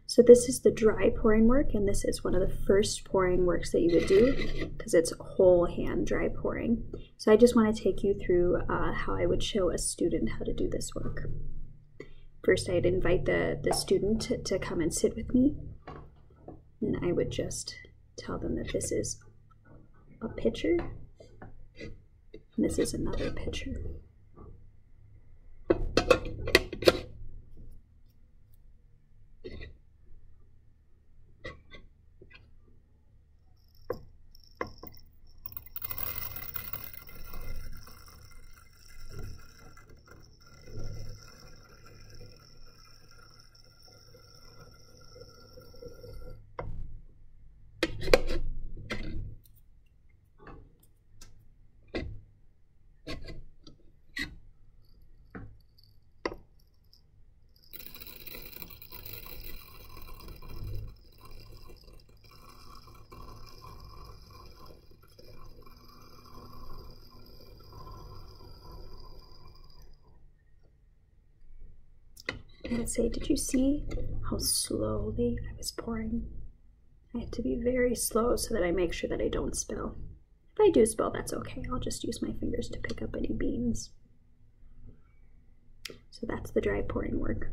So this is the dry pouring work, and this is one of the first pouring works that you would do because it's whole hand dry pouring. So I just want to take you through how I would show a student how to do this work. First, I'd invite the student to come and sit with me, and I would just tell them that this is a pitcher, and this is another pitcher. I would say, did you see how slowly I was pouring? I have to be very slow so that I make sure that I don't spill. If I do spill, that's okay. I'll just use my fingers to pick up any beans. So that's the dry pouring work.